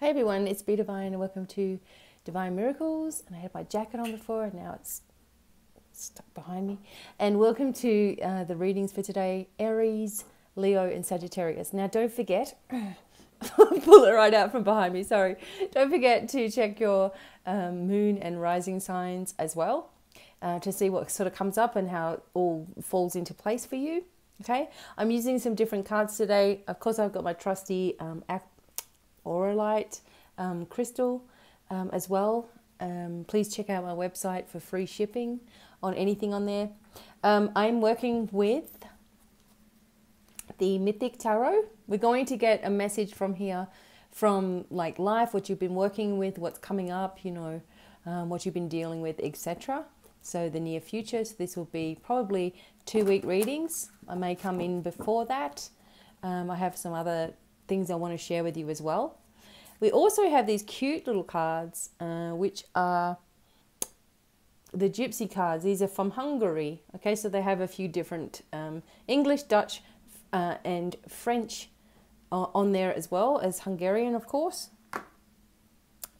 Hey everyone, it's Devine and welcome to Divine Miracles. And I had my jacket on before and now it's stuck behind me. And welcome to the readings for today, Aries, Leo and Sagittarius. Now don't forget, pull it right out from behind me, sorry. Don't forget to check your moon and rising signs as well to see what sort of comes up and how it all falls into place for you. Okay, I'm using some different cards today. Of course, I've got my trusty Auralite crystal as well. Please check out my website for free shipping on anything on there. I'm working with the Mythic Tarot. We're going to get a message from here from like life, what you've been working with, what's coming up, you know, what you've been dealing with, etc. So the near future. So this will be probably 2-week readings. I may come in before that. I have some other things I want to share with you as well. We also have these cute little cards, which are the Gypsy cards. These are from Hungary. Okay, so they have a few different English, Dutch, and French on there as well as Hungarian, of course.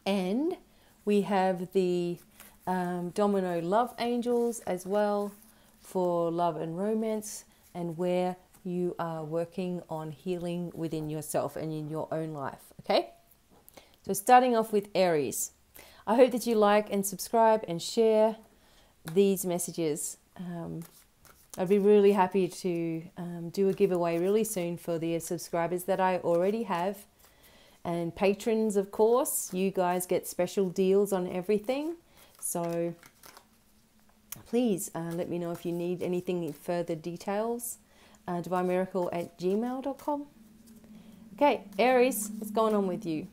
And we have the Domino Love Angels as well for love and romance, and where you are working on healing within yourself and in your own life. Okay, so starting off with Aries, I hope that you like and subscribe and share these messages. I'd be really happy to do a giveaway really soon for the subscribers that I already have, and patrons, of course. You guys get special deals on everything, so please let me know if you need anything further details. devinemiracle@gmail.com. Okay, Aries, what's going on with you?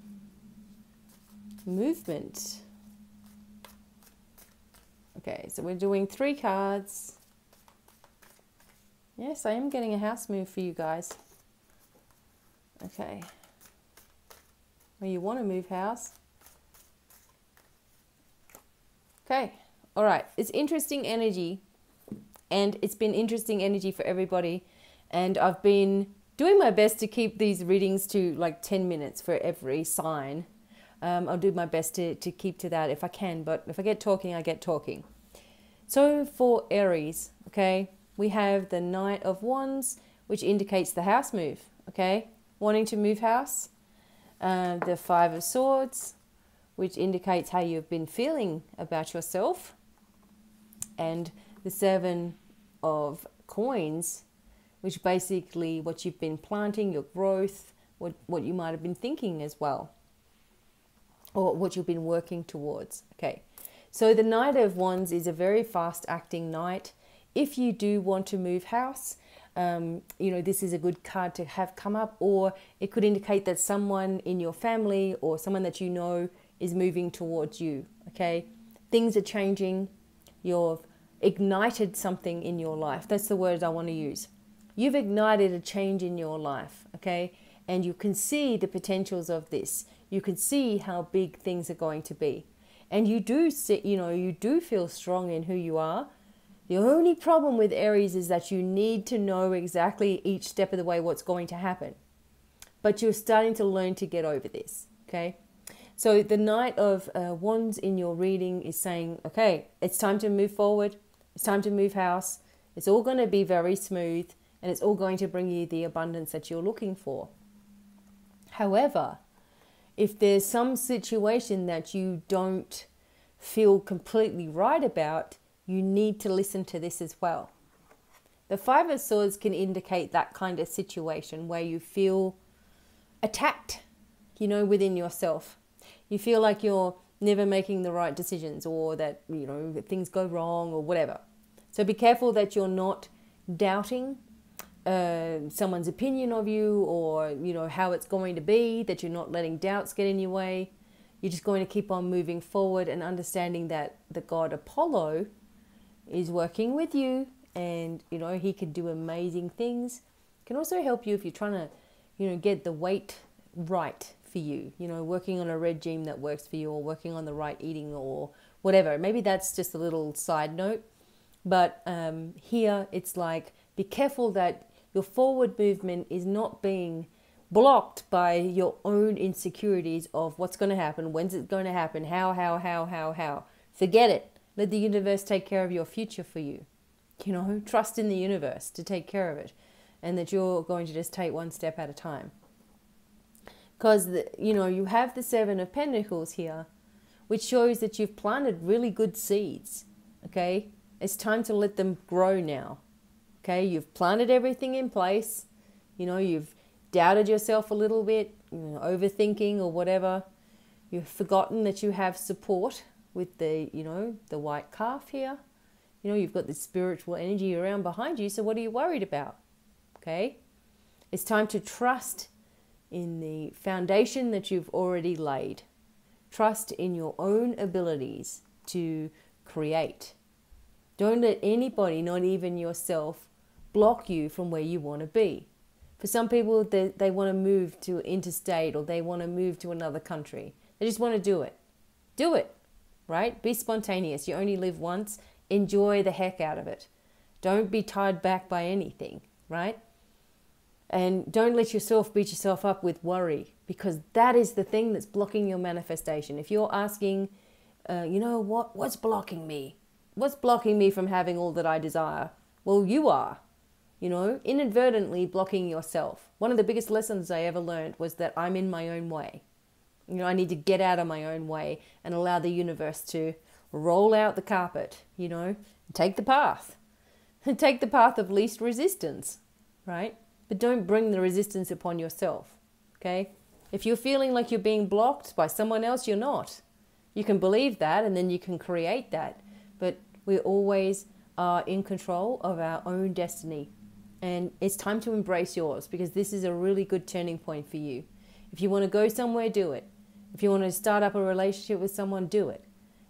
Movement. Okay, so we're doing 3 cards. Yes, I am getting a house move for you guys. Okay. Well, you want to move house. Okay, all right. It's interesting energy, and it's been interesting energy for everybody. And I've been doing my best to keep these readings to like 10 minutes for every sign. I'll do my best to keep to that if I can, but if I get talking, I get talking. So for Aries, okay, we have the Knight of Wands, which indicates the house move, okay, wanting to move house. The 5 of Swords, which indicates how you've been feeling about yourself. And the 7 of Coins, which basically what you've been planting, your growth, what you might have been thinking as well, or what you've been working towards. Okay, so the Knight of Wands is a very fast acting knight. If you do want to move house, you know, this is a good card to have come up, or it could indicate that someone in your family or someone that you know is moving towards you. Okay, things are changing. You've ignited something in your life. That's the word I want to use. You've ignited a change in your life, okay? And you can see the potentials of this. You can see how big things are going to be. And you do see, you know, you do feel strong in who you are. The only problem with Aries is that you need to know exactly each step of the way what's going to happen. But you're starting to learn to get over this, okay? So the Knight of Wands in your reading is saying, okay, it's time to move forward. It's time to move house. It's all going to be very smooth. And it's all going to bring you the abundance that you're looking for. However, if there's some situation that you don't feel completely right about, you need to listen to this as well. The 5 of Swords can indicate that kind of situation where you feel attacked, you know, within yourself. You feel like you're never making the right decisions, or that, you know, things go wrong or whatever. So be careful that you're not doubting someone's opinion of you, or you know how it's going to be, that you're not letting doubts get in your way. You're just going to keep on moving forward and understanding that the god Apollo is working with you, and you know he can do amazing things. Can also help you if you're trying to, you know, get the weight right for you, you know, working on a regime that works for you, or working on the right eating or whatever. Maybe that's just a little side note, but here it's like, be careful that your forward movement is not being blocked by your own insecurities of what's going to happen, when's it going to happen, how. Forget it. Let the universe take care of your future for you. You know, trust in the universe to take care of it, and that you're going to just take one step at a time. Because, you know, you have the Seven of Pentacles here, which shows that you've planted really good seeds, okay? It's time to let them grow now, okay? You've planted everything in place. You know, you've doubted yourself a little bit, you know, overthinking or whatever. You've forgotten that you have support with the, you know, the white calf here. You know, you've got this spiritual energy around behind you, so what are you worried about? Okay? It's time to trust in the foundation that you've already laid. Trust in your own abilities to create. Don't let anybody, not even yourself, block you from where you want to be. For some people, they want to move to interstate, or they want to move to another country. They just want to do it. Do it, right? Be spontaneous. You only live once. Enjoy the heck out of it. Don't be tied back by anything, right? And don't let yourself beat yourself up with worry, because that is the thing that's blocking your manifestation. If you're asking, you know, what's blocking me? What's blocking me from having all that I desire? Well, you are, you know, inadvertently blocking yourself. One of the biggest lessons I ever learned was that I'm in my own way. You know, I need to get out of my own way and allow the universe to roll out the carpet, you know, take the path. Take the path of least resistance, right? But don't bring the resistance upon yourself, okay? If you're feeling like you're being blocked by someone else, you're not. You can believe that, and then you can create that. But we always are in control of our own destiny. And it's time to embrace yours, because this is a really good turning point for you. If you want to go somewhere, do it. If you want to start up a relationship with someone, do it.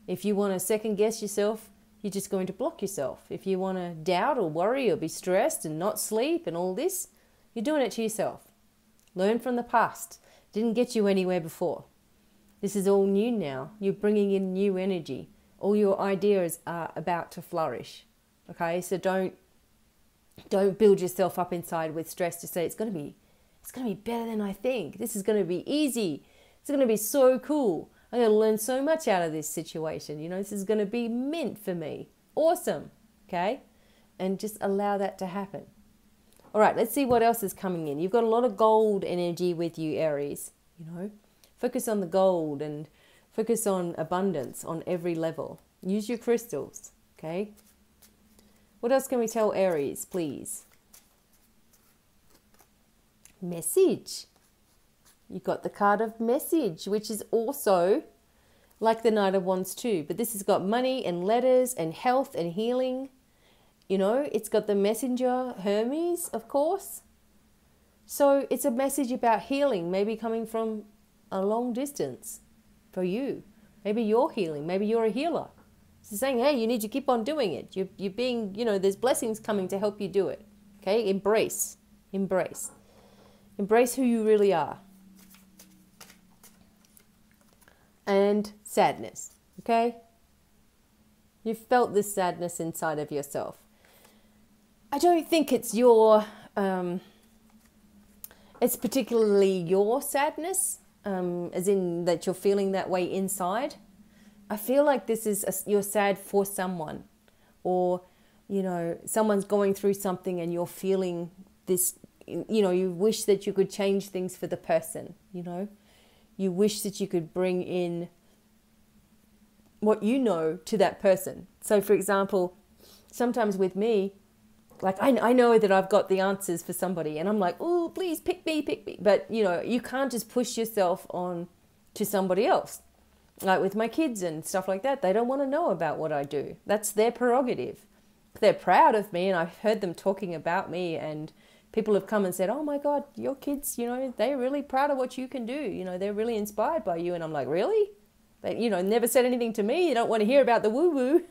If you want to second guess yourself, you're just going to block yourself. If you want to doubt or worry or be stressed and not sleep and all this, you're doing it to yourself. Learn from the past. It didn't get you anywhere before. This is all new now. You're bringing in new energy. All your ideas are about to flourish. Okay, so don't build yourself up inside with stress to say it's going to be better than I think. This is going to be easy. It's going to be so cool. I'm going to learn so much out of this situation. You know, this is going to be mint for me. Awesome. Okay? And just allow that to happen. All right, let's see what else is coming in. You've got a lot of gold energy with you, Aries. You know, focus on the gold and focus on abundance on every level. Use your crystals. Okay? What else can we tell Aries, please? Message. You got the card of message, which is also like the Knight of Wands too. But this has got money and letters and health and healing. You know, it's got the messenger, Hermes, of course. So it's a message about healing, maybe coming from a long distance for you. Maybe you're healing. Maybe you're a healer. It's saying, hey, you need to keep on doing it. You're being, you know, there's blessings coming to help you do it. Okay? Embrace. Embrace. Embrace who you really are. And sadness, okay? You've felt this sadness inside of yourself. I don't think it's your, it's particularly your sadness, as in that you're feeling that way inside. I feel like this is, you're sad for someone, or, you know, someone's going through something and you're feeling this, you know, you wish that you could change things for the person, you know. You wish that you could bring in what you know to that person. So, for example, sometimes with me, like I know that I've got the answers for somebody and I'm like, oh, please pick me. But, you know, you can't just push yourself on to somebody else. Like with my kids and stuff like that, they don't want to know about what I do. That's their prerogative. They're proud of me, and I've heard them talking about me, and people have come and said, oh my God, your kids, you know, they're really proud of what you can do. You know, they're really inspired by you. And I'm like, really? They, you know, never said anything to me. You don't want to hear about the woo-woo,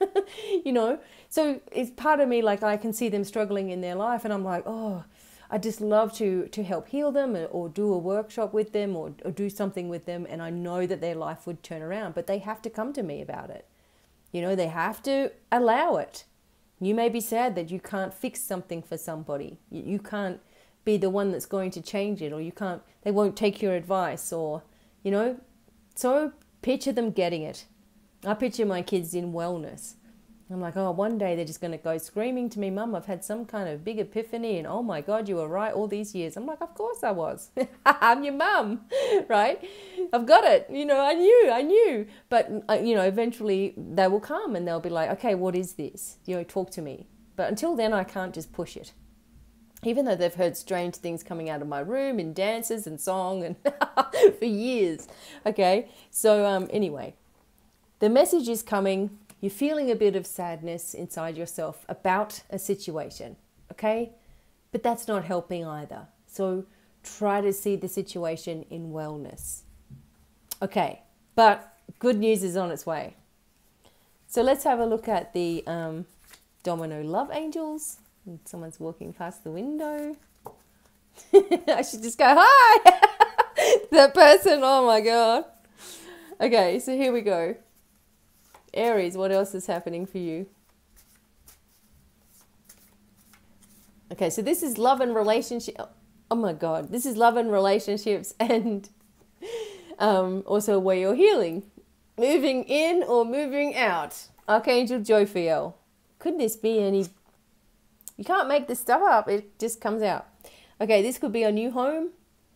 you know. So it's part of me, like I can see them struggling in their life. And I'm like, oh, I just love to help heal them, or do a workshop with them, or do something with them. And I know that their life would turn around. But they have to come to me about it. You know, they have to allow it. You may be sad that you can't fix something for somebody. You can't be the one that's going to change it, or they won't take your advice, or, so picture them getting it. I picture my kids in wellness. I'm like, oh, one day they're just going to go screaming to me, Mum, I've had some kind of big epiphany, and oh my God, you were right all these years. I'm like, of course I was. I'm your mum, right? I've got it. I knew. But, eventually they will come and they'll be like, okay, what is this? Talk to me. But until then, I can't just push it. Even though they've heard strange things coming out of my room in dances and song and for years. Okay, so anyway, the message is coming. You're feeling a bit of sadness inside yourself about a situation, okay? But that's not helping either. So try to see the situation in wellness. Okay, but good news is on its way. So let's have a look at the Domino Love Angels. Someone's walking past the window. I should just go, hi! That person, oh my God. Okay, so here we go. Aries, what else is happening for you? Okay, so this is love and relationship. Oh my God, this is love and relationships, and also where you're healing. Moving in or moving out. Archangel Jophiel. Could this be any... You can't make this stuff up. It just comes out. Okay, this could be a new home.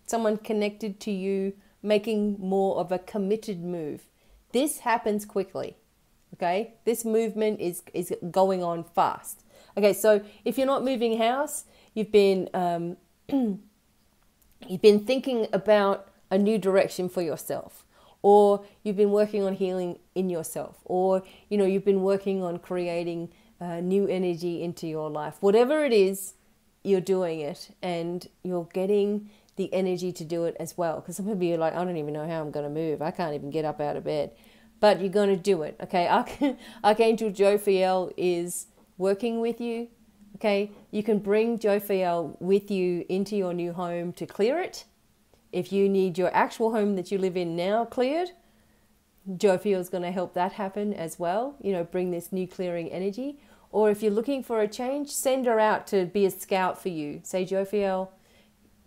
Someone connected to you making more of a committed move. This happens quickly. Okay, this movement is going on fast. Okay, so if you're not moving house, you've been thinking about a new direction for yourself, or you've been working on healing in yourself, or you've been working on creating new energy into your life. Whatever it is, you're doing it, and you're getting the energy to do it as well. Because some of you are like, I don't even know how I'm going to move. I can't even get up out of bed. But you're going to do it, okay? Archangel Jophiel is working with you, okay? You can bring Jophiel with you into your new home to clear it. If you need your actual home that you live in now cleared, Jophiel is going to help that happen as well, bring this new clearing energy. Or if you're looking for a change, send her out to be a scout for you. Say, Jophiel,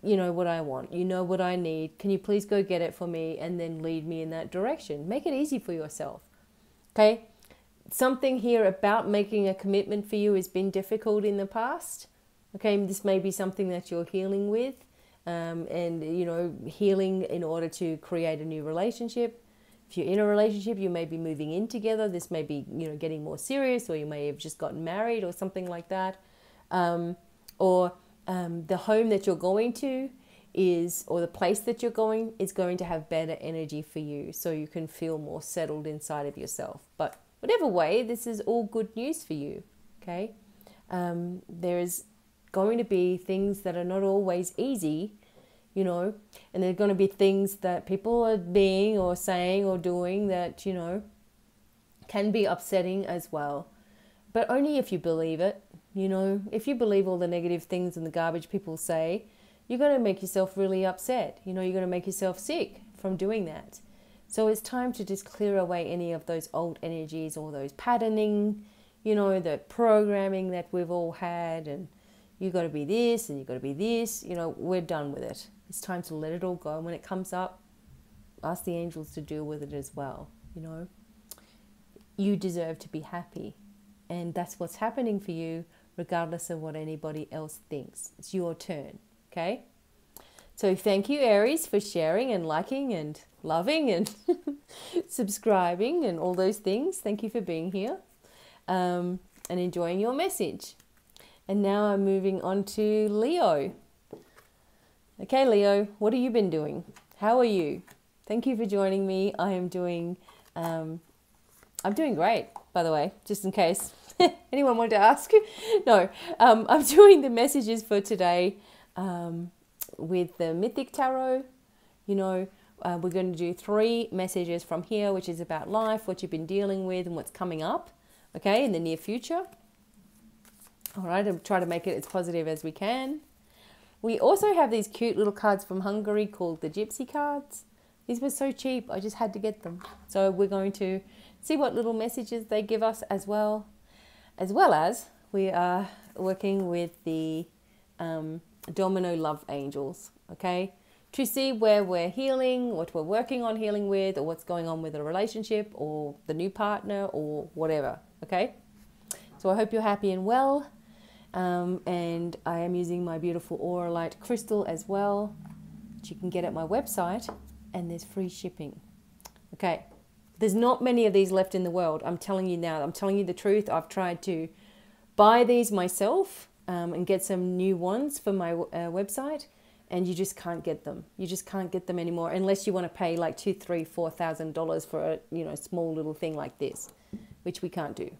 you know what I want, you know what I need, can you please go get it for me, and then lead me in that direction. Make it easy for yourself, okay? Something here about making a commitment for you has been difficult in the past, okay? This may be something that you're healing with, and healing in order to create a new relationship. If you're in a relationship, you may be moving in together. This may be getting more serious, or you may have just gotten married or something like that, the home that you're going to or the place that you're going is going to have better energy for you, so you can feel more settled inside of yourself. But whatever way, this is all good news for you, okay? There's going to be things that are not always easy, and there are going to be things that people are being or saying or doing that, can be upsetting as well. But only if you believe it. If you believe all the negative things and the garbage people say, you're going to make yourself really upset. You're going to make yourself sick from doing that. So it's time to just clear away any of those old energies, or those patterning, the programming that we've all had, and you got to be this and you got to be this. We're done with it. It's time to let it all go. And when it comes up, ask the angels to deal with it as well. You deserve to be happy, and that's what's happening for you, regardless of what anybody else thinks. It's your turn, okay? So thank you, Aries, for sharing and liking and loving and subscribing and all those things. Thank you for being here and enjoying your message. And now I'm moving on to Leo. Okay, Leo, what have you been doing? How are you? Thank you for joining me. I'm doing great, by the way, just in case anyone wanted to ask. No, I'm doing the messages for today with the Mythic Tarot. We're going to do 3 messages from here, which is about life, what you've been dealing with, and what's coming up, okay, in the near future. All right, I'll try to make it as positive as we can. We also have these cute little cards from Hungary called the Gypsy cards. These were so cheap, I just had to get them. So we're going to see what little messages they give us as well as we are working with the Domino Love Angels, okay? To see where we're healing, what we're working on healing with, or what's going on with a relationship or the new partner or whatever, okay? So I hope you're happy and well. And I am using my beautiful Aura Light crystal as well, which you can get at my website, and there's free shipping. Okay, there's not many of these left in the world. I'm telling you now, I'm telling you the truth. I've tried to buy these myself and get some new ones for my website, and you just can't get them. You just can't get them anymore unless you want to pay like $2,000, $3,000, $4,000 for a small little thing like this, which we can't do,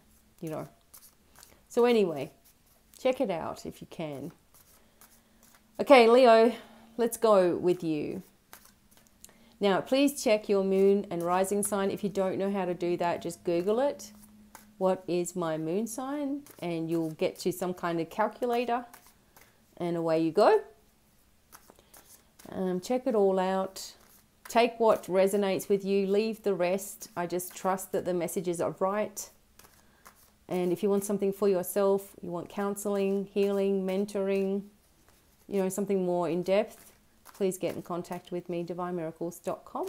So anyway, check it out if you can. Okay, Leo, let's go with you. Now, please check your moon and rising sign. If you don't know how to do that, just Google it. What is my moon sign? And you'll get to some kind of calculator, and away you go. Check it all out. Take what resonates with you. Leave the rest. I just trust that the messages are right. And if you want something for yourself, you want counseling, healing, mentoring, something more in depth, please get in contact with me, devinemiracles.com.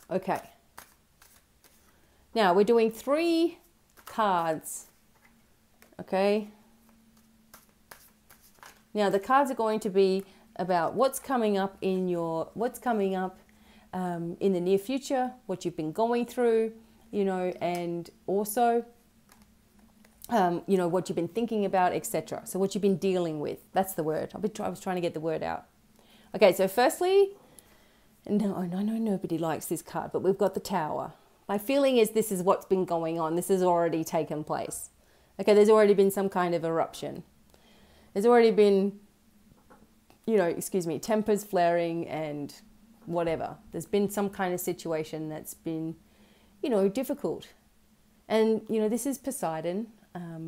Okay. Now, we're doing 3 cards. Okay. Now, the cards are going to be about what's coming up in the near future, what you've been going through, and also, what you've been thinking about, etc. So what you've been dealing with. That's the word. I was trying to get the word out. Okay, so firstly, no, I know nobody likes this card, but we've got the Tower. My feeling is this is what's been going on. This has already taken place. Okay, there's already been some kind of eruption. There's already been, tempers flaring and whatever. There's been some kind of situation that's been, difficult. And, this is Poseidon. Let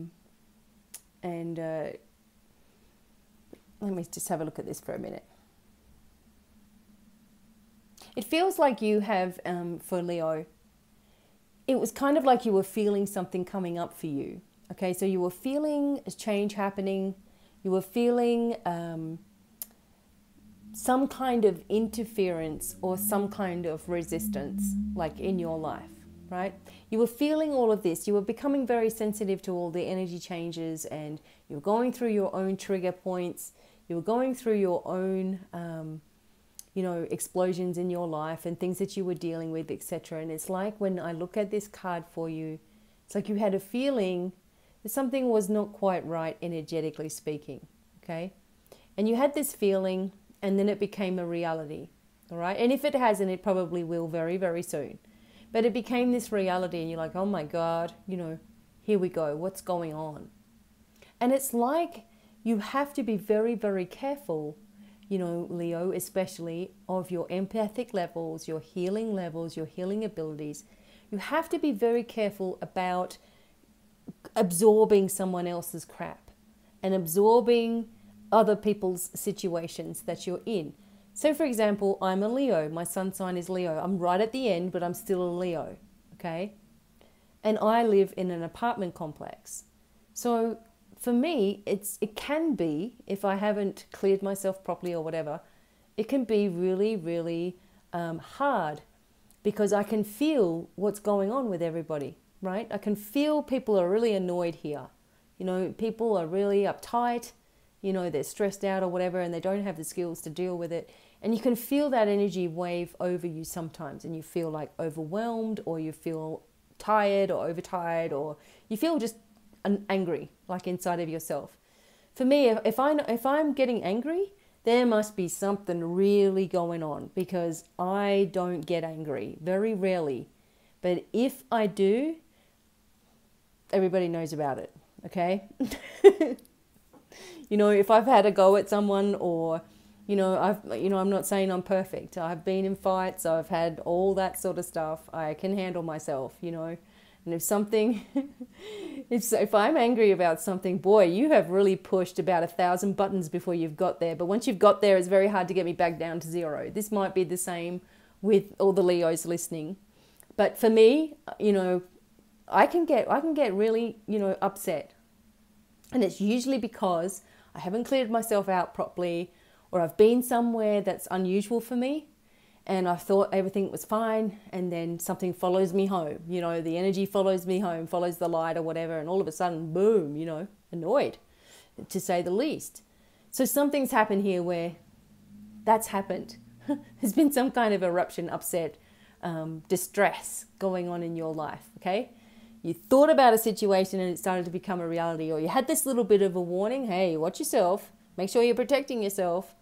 me just have a look at this for a minute. It feels like you have, for Leo, it was kind of like you were feeling something coming up for you. Okay, so you were feeling a change happening. You were feeling some kind of interference or some kind of resistance, like in your life, right? You were feeling all of this. You were becoming very sensitive to all the energy changes, and you were going through your own trigger points. You were going through your own, explosions in your life and things that you were dealing with, etc. And it's like when I look at this card for you, it's like you had a feeling that something was not quite right, energetically speaking, okay? And you had this feeling, and then it became a reality, all right? And if it hasn't, it probably will very, very soon. But it became this reality, and you're like, oh my God, here we go, what's going on? And it's like you have to be very, very careful, Leo, especially, of your empathic levels, your healing abilities. You have to be very careful about absorbing someone else's crap and absorbing other people's situations that you're in. So, for example, I'm a Leo. My sun sign is Leo. I'm right at the end, but I'm still a Leo, okay? And I live in an apartment complex. So, for me, it can be, if I haven't cleared myself properly or whatever, it can be really, really hard, because I can feel what's going on with everybody, right? I can feel people are really annoyed here. People are really uptight. They're stressed out or whatever, and they don't have the skills to deal with it. And you can feel that energy wave over you sometimes, and you feel like overwhelmed, or you feel tired or overtired, or you feel just angry, like inside of yourself. For me, if I'm getting angry, there must be something really going on, because I don't get angry, very rarely. But if I do, everybody knows about it, okay? If I've had a go at someone, or I'm not saying I'm perfect. I've been in fights. I've had all that sort of stuff. I can handle myself, And if something, if I'm angry about something, boy, you have really pushed about 1,000 buttons before you've got there. But once you've got there, it's very hard to get me back down to 0. This might be the same with all the Leos listening. But for me, I can get really, upset. And it's usually because I haven't cleared myself out properly, or I've been somewhere that's unusual for me and I thought everything was fine, and then something follows me home. You know, the energy follows me home, follows the light or whatever, and all of a sudden, boom, you know, annoyed, to say the least. So something's happened here where that's happened. There's been some kind of eruption, upset, distress going on in your life, okay? You thought about a situation and it started to become a reality, or you had this little bit of a warning, hey, watch yourself, make sure you're protecting yourself.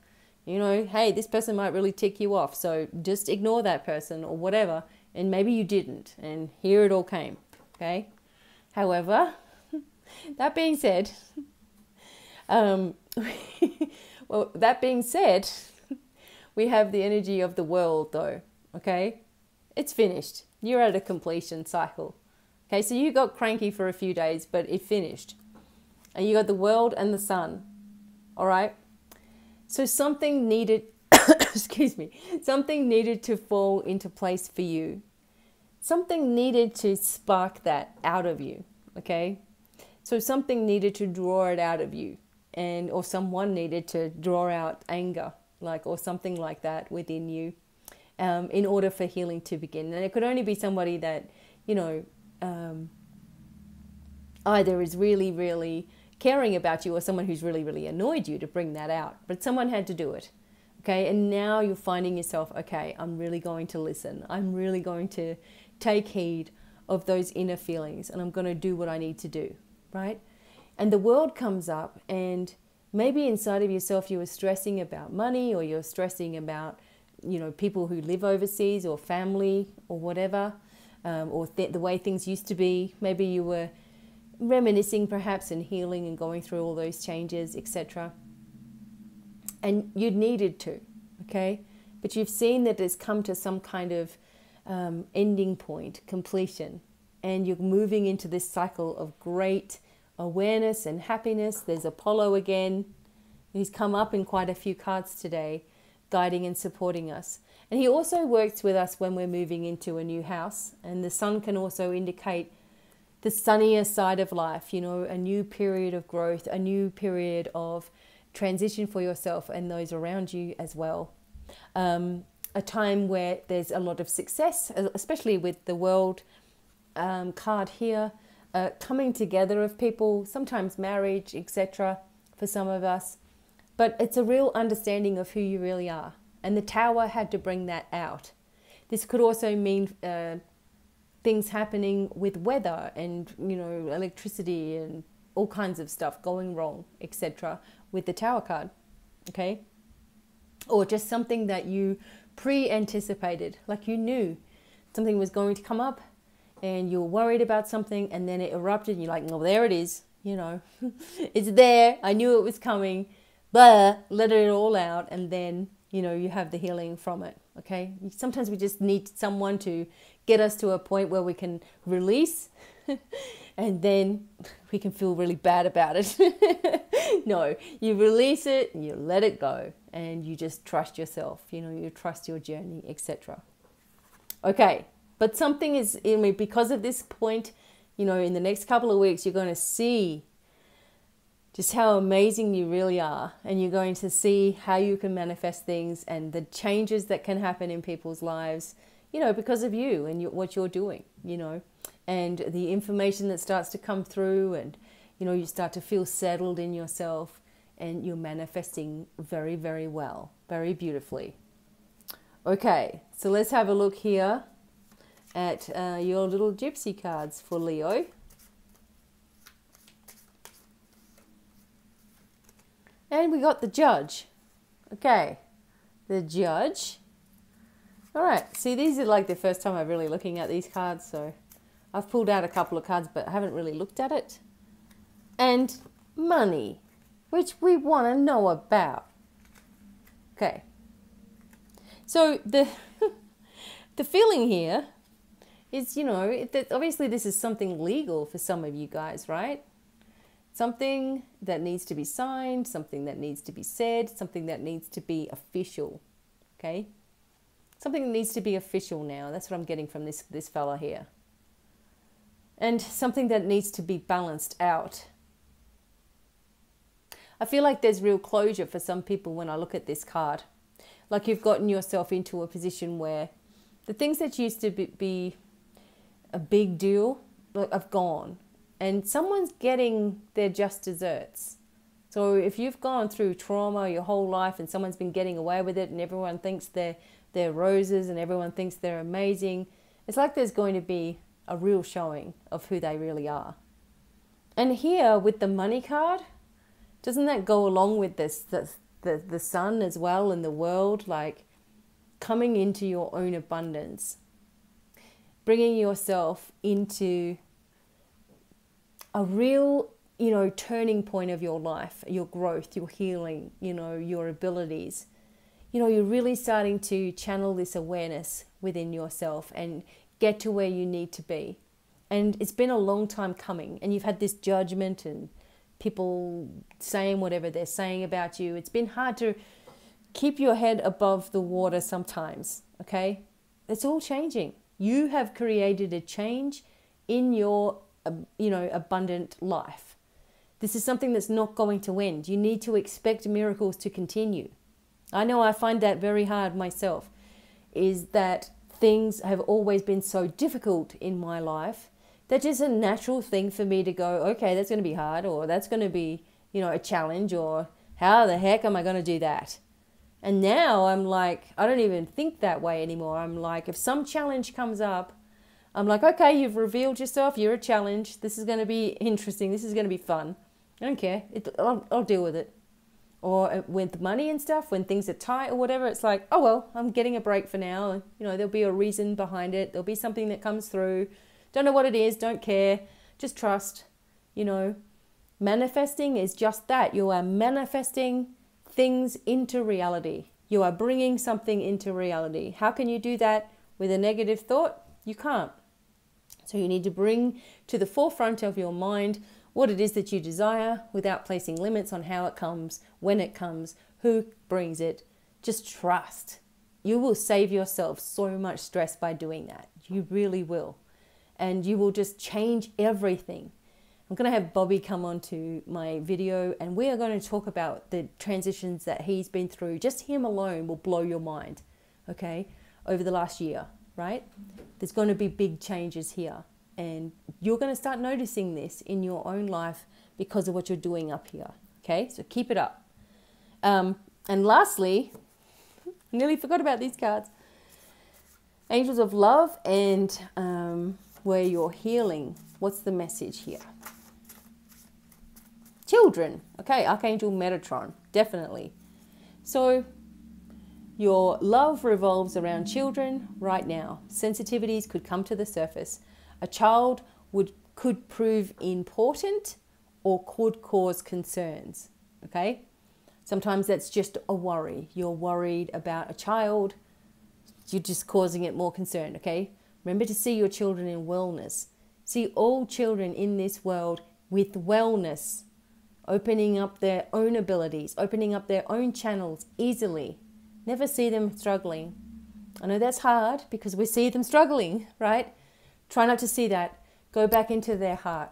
You know, hey, this person might really tick you off, so just ignore that person or whatever. And maybe you didn't, and here it all came, okay? However, that being said, well, that being said, we have the energy of the world though, okay? It's finished. You're at a completion cycle. Okay, so you got cranky for a few days, but it finished. And you got the world and the sun, all right? So something needed, excuse me, something needed to fall into place for you. Something needed to spark that out of you, okay? So something needed to draw it out of you, or someone needed to draw out anger, or something like that within you, in order for healing to begin. And it could only be somebody that, you know, either is really, really caring about you, or someone who's really, really annoyed you to bring that out. But someone had to do it. Okay, and now you're finding yourself, okay, I'm really going to listen. I'm really going to take heed of those inner feelings, and I'm going to do what I need to do, right? And the world comes up, and maybe inside of yourself you were stressing about money, or you're stressing about, you know, people who live overseas, or family, or whatever, or the way things used to be. Maybe you were reminiscing perhaps, and healing and going through all those changes, etc. And you needed to, okay? But you've seen that it's come to some kind of ending point, completion, and you're moving into this cycle of great awareness and happiness. There's Apollo again. He's come up in quite a few cards today, guiding and supporting us. And he also works with us when we're moving into a new house. And the sun can also indicate the sunnier side of life, you know, a new period of growth, a new period of transition for yourself and those around you as well. A time where there's a lot of success, especially with the world card here, coming together of people, sometimes marriage, etc. for some of us. But it's a real understanding of who you really are. And the tower had to bring that out. This could also mean things happening with weather and, you know, electricity and all kinds of stuff going wrong, etc. with the tower card, okay? Or just something that you pre-anticipated, like you knew something was going to come up and you were worried about something, and then it erupted and you're like, well, there it is, you know, it's there, I knew it was coming, but let it all out, and then, you know, you have the healing from it, okay? Sometimes we just need someone to get us to a point where we can release, and then we can feel really bad about it. No, you release it, and you let it go, and you just trust yourself, you know, you trust your journey, etc. Okay, but something is, I mean, because of this point, you know, in the next couple of weeks, you're going to see just how amazing you really are, and you're going to see how you can manifest things and the changes that can happen in people's lives, you know, because of you and what you're doing, you know, and the information that starts to come through, and, you know, you start to feel settled in yourself, and you're manifesting very, very well, very beautifully. Okay, so let's have a look here at your little gypsy cards for Leo. And we got the Judge. Okay, the Judge. All right, see, these are like the first time I'm really looking at these cards, so I've pulled out a couple of cards, but I haven't really looked at it. And money, which we want to know about. Okay, so the the feeling here is, you know, that obviously this is something legal for some of you guys, right? Something that needs to be signed, something that needs to be said, something that needs to be official, okay? Something that needs to be official now. That's what I'm getting from this fella here. And something that needs to be balanced out. I feel like there's real closure for some people when I look at this card. Like you've gotten yourself into a position where the things that used to be a big deal have gone. And someone's getting their just desserts. So if you've gone through trauma your whole life and someone's been getting away with it and everyone thinks they're roses and everyone thinks they're amazing, it's like there's going to be a real showing of who they really are. And here with the money card, doesn't that go along with this, the sun as well in the world, like coming into your own abundance, bringing yourself into a real, turning point of your life, your growth, your healing, your abilities. You're really starting to channel this awareness within yourself and get to where you need to be. And it's been a long time coming, and you've had this judgment and people saying whatever they're saying about you. It's been hard to keep your head above the water sometimes, okay? It's all changing. You have created a change in your, abundant life. This is something that's not going to end. You need to expect miracles to continue. I know I find that very hard myself, is that things have always been so difficult in my life that it's a natural thing for me to go, okay, that's going to be hard, or that's going to be, a challenge, or how the heck am I going to do that? And now I'm like, I don't even think that way anymore. I'm like, if some challenge comes up, I'm like, okay, you've revealed yourself. You're a challenge. This is going to be interesting. This is going to be fun. I don't care. I'll deal with it. Or with money and stuff, when things are tight or whatever, it's like, oh, well, I'm getting a break for now. There'll be a reason behind it. There'll be something that comes through. Don't know what it is. Don't care. Just trust. Manifesting is just that. You are manifesting things into reality. You are bringing something into reality. How can you do that with a negative thought? You can't. So you need to bring to the forefront of your mind what it is that you desire without placing limits on how it comes, when it comes, who brings it. Just trust. You will save yourself so much stress by doing that. You really will. And you will just change everything. I'm going to have Bobby come on to my video, and we are going to talk about the transitions that he's been through. Just him alone will blow your mind, okay, over the last year, right? There's going to be big changes here. And you're going to start noticing this in your own life because of what you're doing up here. Okay, so keep it up. And lastly, I nearly forgot about these cards. Angels of love and where you're healing. What's the message here? Children. Okay, Archangel Metatron. Definitely. So your love revolves around children right now. Sensitivities could come to the surface. A child could prove important or could cause concerns, okay? Sometimes that's just a worry. You're worried about a child. You're just causing it more concern, okay? Remember to see your children in wellness. See all children in this world with wellness, opening up their own abilities, opening up their own channels easily. Never see them struggling. I know that's hard because we see them struggling, right? Try not to see that. Go back into their heart.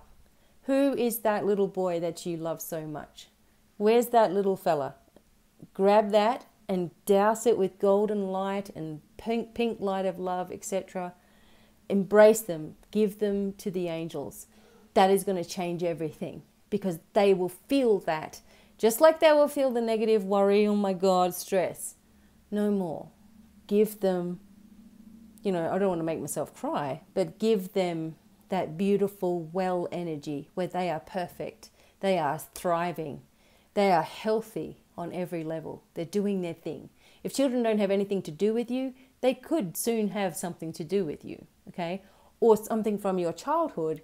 Who is that little boy that you love so much? Where's that little fella? Grab that and douse it with golden light and pink light of love, etc. Embrace them. Give them to the angels. That is going to change everything because they will feel that. Just like they will feel the negative worry, oh my God, stress. No more. Give them, I don't want to make myself cry, but give them that beautiful well energy where they are perfect. They are thriving. They are healthy on every level. They're doing their thing. If children don't have anything to do with you, they could soon have something to do with you, okay? Or something from your childhood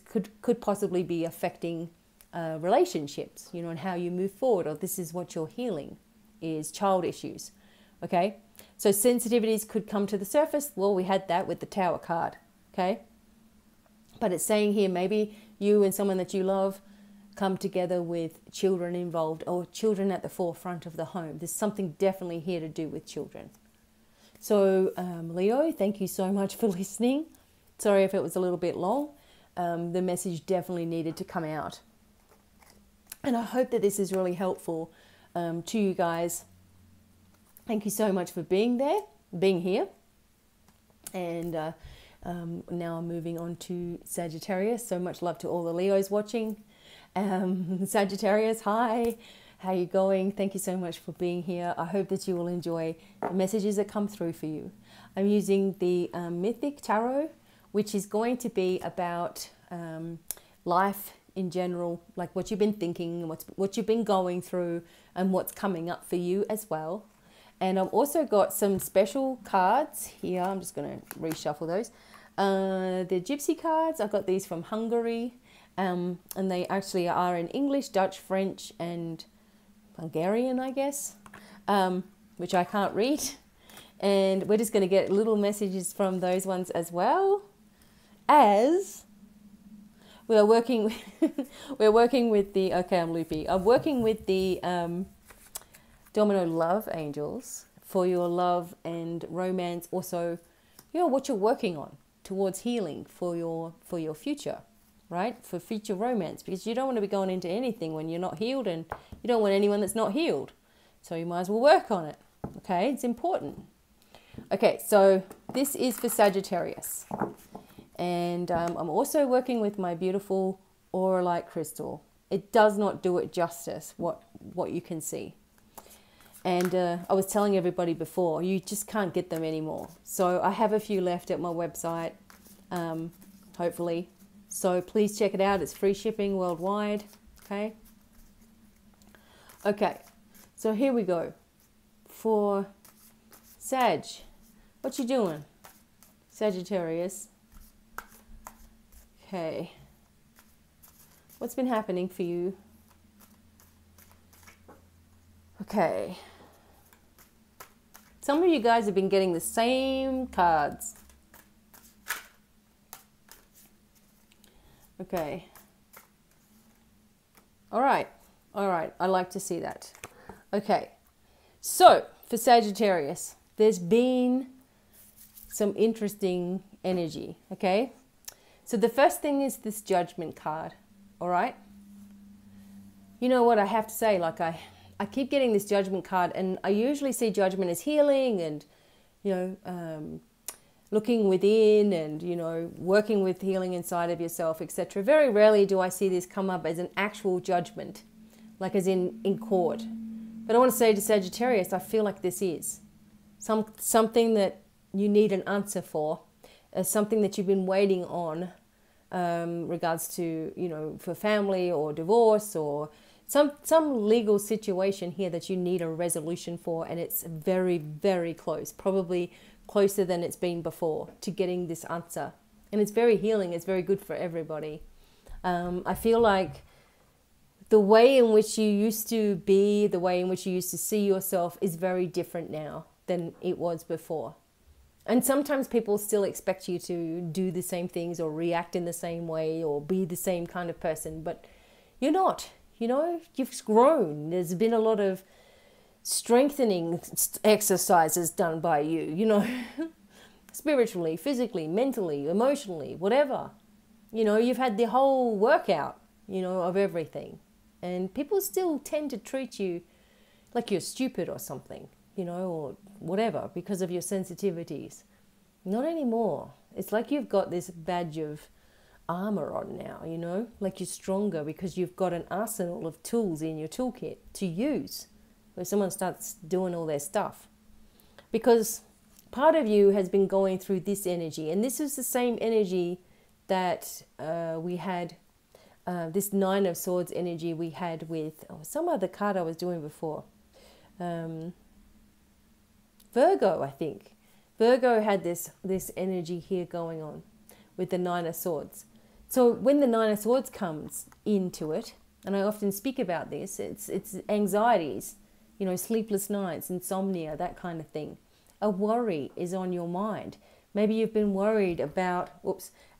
could possibly be affecting relationships, and how you move forward, or this is what you're healing, is child issues, okay? So sensitivities could come to the surface. Well, we had that with the Tower card, okay? But it's saying here, maybe you and someone that you love come together with children involved or children at the forefront of the home. There's something definitely here to do with children. So Leo, thank you so much for listening. Sorry if it was a little bit long. The message definitely needed to come out. And I hope that this is really helpful to you guys. Thank you so much for being here. And now I'm moving on to Sagittarius. So much love to all the Leos watching. Sagittarius, hi. How you going? Thank you so much for being here. I hope that you will enjoy the messages that come through for you. I'm using the Mythic Tarot, which is going to be about life in general, like what you've been thinking, what you've been going through, and what's coming up for you as well. And I've also got some special cards here. I'm just going to reshuffle those. The Gypsy cards, I got these from Hungary, and they actually are in English, Dutch, French, and Hungarian, I guess, which I can't read. And we're just going to get little messages from those ones as well, as we are working. We're working with the. Okay, I'm loopy. I'm working with the Domino Love Angels for your love and romance. Also, you know what you're working on towards healing for your future, right? For future romance, because you don't want to be going into anything when you're not healed, and you don't want anyone that's not healed. So you might as well work on it. Okay, it's important. Okay, so this is for Sagittarius. And I'm also working with my beautiful Aura Light crystal. It does not do it justice, what you can see. And I was telling everybody before, you just can't get them anymore. So I have a few left at my website, hopefully. So please check it out. It's free shipping worldwide. Okay. Okay. So here we go. For Sag, what you doing? Sagittarius. Okay. What's been happening for you? Okay. Some of you guys have been getting the same cards. Okay. All right. All right. I like to see that. Okay. So, for Sagittarius, there's been some interesting energy. Okay. So the first thing is this Judgment card. All right. You know what I have to say? Like I keep getting this Judgment card, and I usually see Judgment as healing and, you know, looking within and, you know, working with healing inside of yourself, etc. Very rarely do I see this come up as an actual judgment, like as in court. But I want to say to Sagittarius, I feel like this is something that you need an answer for, something that you've been waiting on, regards to, you know, for family or divorce or some legal situation here that you need a resolution for, and it's very, very close, probably closer than it's been before to getting this answer. And it's very healing. It's very good for everybody. I feel like the way in which you used to be, the way in which you used to see yourself is very different now than it was before. And sometimes people still expect you to do the same things or react in the same way or be the same kind of person, but you're not. You know, you've grown. There's been a lot of strengthening exercises done by you, you know, spiritually, physically, mentally, emotionally, whatever. You know, you've had the whole workout, you know, of everything. And people still tend to treat you like you're stupid or something, you know, or whatever, because of your sensitivities. Not anymore. It's like you've got this badge of armor on now, you know, like you're stronger because you've got an arsenal of tools in your toolkit to use when someone starts doing all their stuff. Because part of you has been going through this energy, and this is the same energy that we had, this Nine of Swords energy we had with some other card I was doing before. Virgo, I think. Virgo had this energy here going on with the Nine of Swords. So when the Nine of Swords comes into it, and I often speak about this, it's anxieties, you know, sleepless nights, insomnia, that kind of thing. A worry is on your mind. Maybe you've been worried about,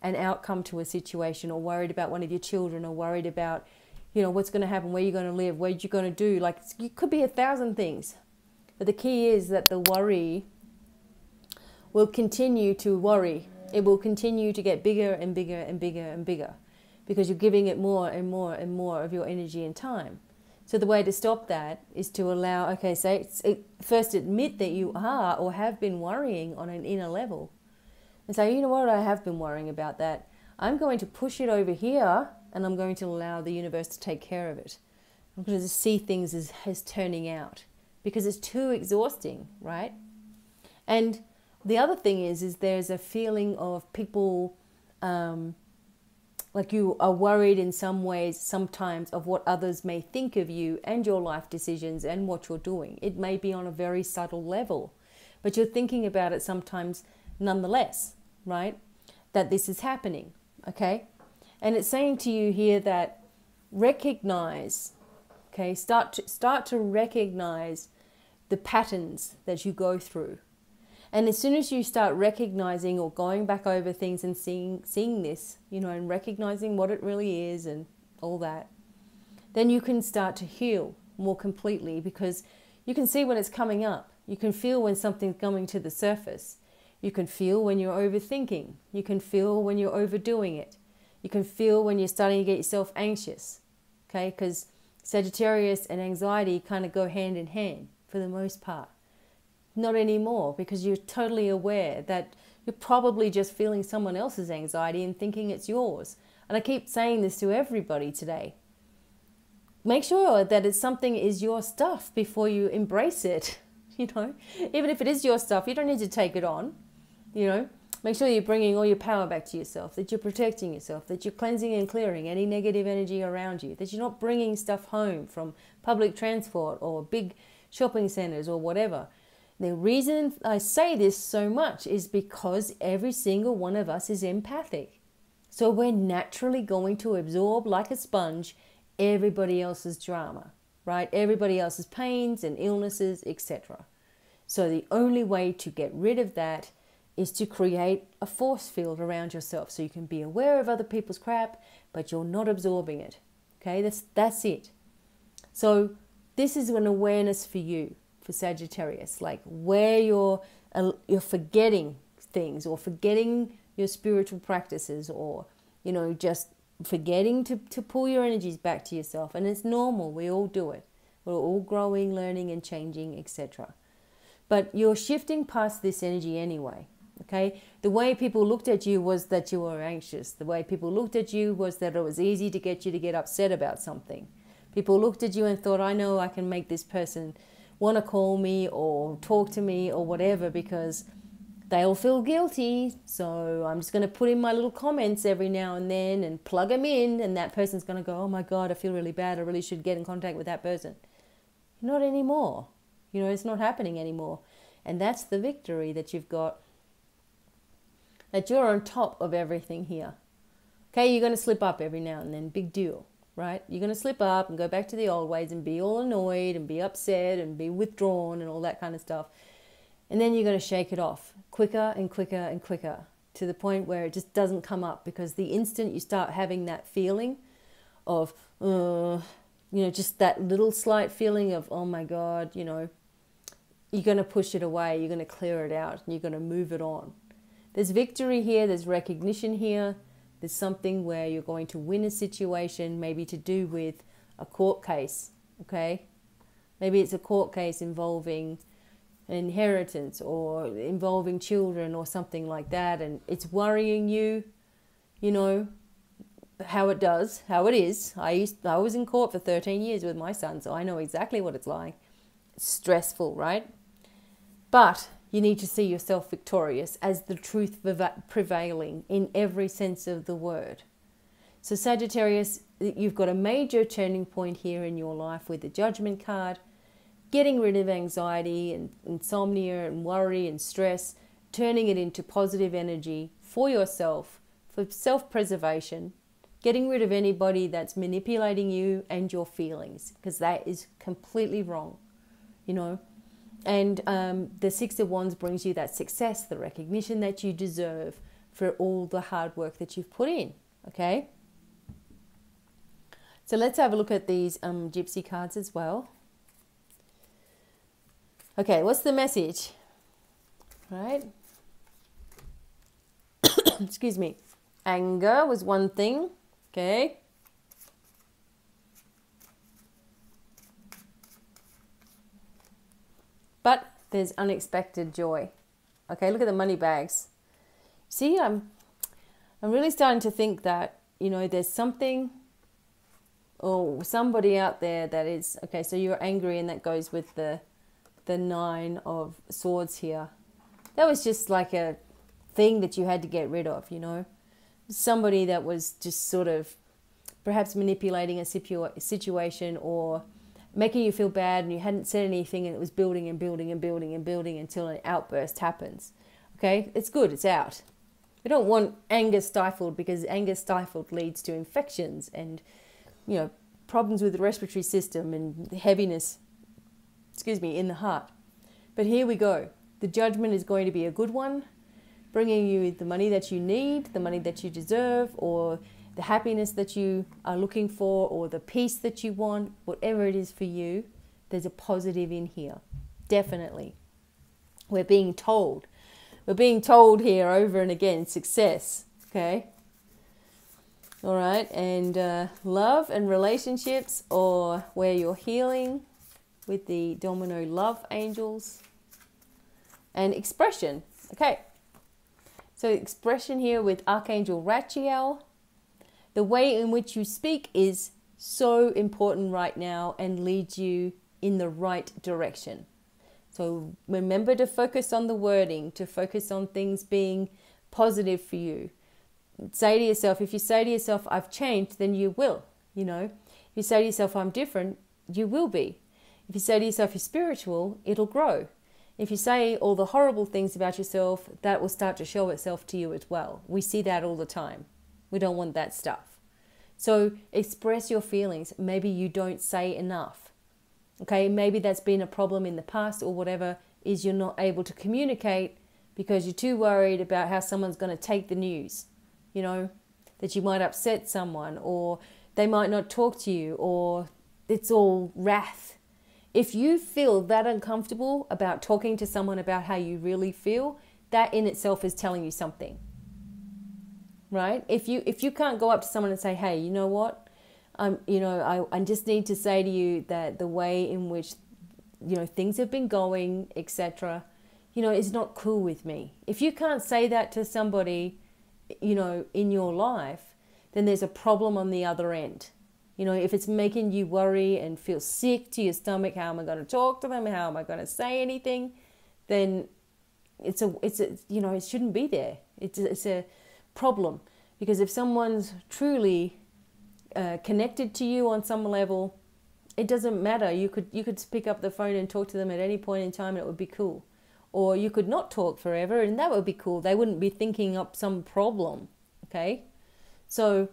an outcome to a situation, or worried about one of your children, or worried about, you know, what's going to happen, where you're going to live, what you're going to do. Like, it could be 1,000 things. But the key is that the worry will continue to worry. It will continue to get bigger and bigger and bigger and bigger, because you're giving it more and more and more of your energy and time. So the way to stop that is to allow, okay, so first admit that you are or have been worrying on an inner level. And say, you know what, I have been worrying about that. I'm going to push it over here and I'm going to allow the universe to take care of it. I'm going to see things as turning out because it's too exhausting, right? And the other thing is there's a feeling of people, like you are worried in some ways sometimes of what others may think of you and your life decisions and what you're doing. It may be on a very subtle level, but you're thinking about it sometimes nonetheless, right? That this is happening, okay? And it's saying to you here that recognize, okay, start to recognize the patterns that you go through. And as soon as you start recognizing or going back over things and seeing this, you know, and recognizing what it really is and all that, then you can start to heal more completely because you can see when it's coming up. You can feel when something's coming to the surface. You can feel when you're overthinking. You can feel when you're overdoing it. You can feel when you're starting to get yourself anxious, okay? Because Sagittarius and anxiety kind of go hand in hand for the most part. Not anymore, because you're totally aware that you're probably just feeling someone else's anxiety and thinking it's yours. And I keep saying this to everybody today. Make sure that it's something is your stuff before you embrace it. You know, even if it is your stuff, you don't need to take it on. You know, make sure you're bringing all your power back to yourself, that you're protecting yourself, that you're cleansing and clearing any negative energy around you, that you're not bringing stuff home from public transport or big shopping centers or whatever. The reason I say this so much is because every single one of us is empathic. So we're naturally going to absorb like a sponge everybody else's drama, right? Everybody else's pains and illnesses, etc. So the only way to get rid of that is to create a force field around yourself so you can be aware of other people's crap, but you're not absorbing it. Okay, that's it. So this is an awareness for you, for Sagittarius, like where you're forgetting things or forgetting your spiritual practices or, you know, just forgetting to pull your energies back to yourself. And it's normal. We all do it. We're all growing, learning and changing, etc. But you're shifting past this energy anyway. Okay, the way people looked at you was that you were anxious. The way people looked at you was that it was easy to get you to get upset about something. People looked at you and thought, I know I can make this person want to call me or talk to me or whatever because they'll feel guilty. So I'm just going to put in my little comments every now and then and plug them in, and that person's going to go, oh my God, I feel really bad. I really should get in contact with that person. Not anymore. You know, it's not happening anymore. And that's the victory that you've got. That you're on top of everything here. Okay, you're going to slip up every now and then, big deal, right? You're going to slip up and go back to the old ways and be all annoyed and be upset and be withdrawn and all that kind of stuff. And then you're going to shake it off quicker and quicker and quicker to the point where it just doesn't come up, because the instant you start having that feeling of, you know, just that little slight feeling of, oh my God, you know, you're going to push it away, you're going to clear it out, and you're going to move it on. There's victory here, there's recognition here, there's something where you're going to win a situation, maybe to do with a court case, okay? Maybe it's a court case involving an inheritance or involving children or something like that, and it's worrying you, you know, how it is. I was in court for 13 years with my son, so I know exactly what it's like. It's stressful, right? But you need to see yourself victorious as the truth prevailing in every sense of the word. So Sagittarius, you've got a major turning point here in your life with the Judgment card, getting rid of anxiety and insomnia and worry and stress, turning it into positive energy for yourself, for self-preservation, getting rid of anybody that's manipulating you and your feelings, because that is completely wrong, you know. And the Six of Wands brings you that success, the recognition that you deserve for all the hard work that you've put in, okay? So let's have a look at these Gypsy cards as well. Okay, what's the message? Right? Excuse me. Anger was one thing, Okay. But there's unexpected joy. Okay, look at the money bags. See, I'm really starting to think that, you know, there's something or somebody out there that is, okay, so you're angry, and that goes with the Nine of Swords here. That was just like a thing that you had to get rid of, you know. Somebody that was just sort of perhaps manipulating a situation or making you feel bad, and you hadn't said anything, and it was building and building and building and building until an outburst happens. Okay, it's good, it's out. We don't want anger stifled, because anger stifled leads to infections and, you know, problems with the respiratory system and heaviness, in the heart. But here we go. The judgment is going to be a good one, bringing you the money that you need, the money that you deserve, or the happiness that you are looking for, or the peace that you want, whatever it is for you. There's a positive in here. Definitely. We're being told. We're being told here over and again, success. Okay. All right. And love and relationships, or where you're healing with the domino love angels. And expression. Okay. So expression here with Archangel Rachiel. The way in which you speak is so important right now and leads you in the right direction. So remember to focus on the wording, to focus on things being positive for you. Say to yourself, if you say to yourself, I've changed, then you will, you know. If you say to yourself, I'm different, you will be. If you say to yourself, you're spiritual, it'll grow. If you say all the horrible things about yourself, that will start to show itself to you as well. We see that all the time. We don't want that stuff. So express your feelings. Maybe you don't say enough. Okay, maybe that's been a problem in the past, or whatever, is you're not able to communicate because you're too worried about how someone's going to take the news, you know, that you might upset someone, or they might not talk to you, or it's all wrath. If you feel that uncomfortable about talking to someone about how you really feel, that in itself is telling you something, right? If you can't go up to someone and say, hey, you know what? I just need to say to you that the way in which, you know, things have been going, etc., you know, is not cool with me. If you can't say that to somebody, you know, in your life, then there's a problem on the other end. You know, if it's making you worry and feel sick to your stomach, how am I going to talk to them? How am I going to say anything? Then it's a you know, it shouldn't be there. It's a problem, because if someone's truly connected to you on some level, it doesn't matter. You could pick up the phone and talk to them at any point in time, and it would be cool. Or you could not talk forever, and that would be cool. They wouldn't be thinking up some problem. Okay, so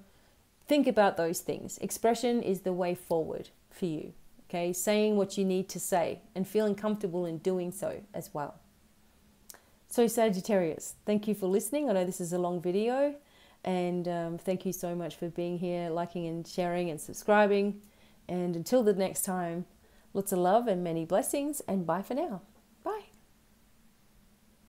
think about those things. Expression is the way forward for you. Okay, saying what you need to say and feeling comfortable in doing so as well. So Sagittarius, thank you for listening. I know this is a long video. And thank you so much for being here, liking and sharing and subscribing. And until the next time, lots of love and many blessings, and bye for now.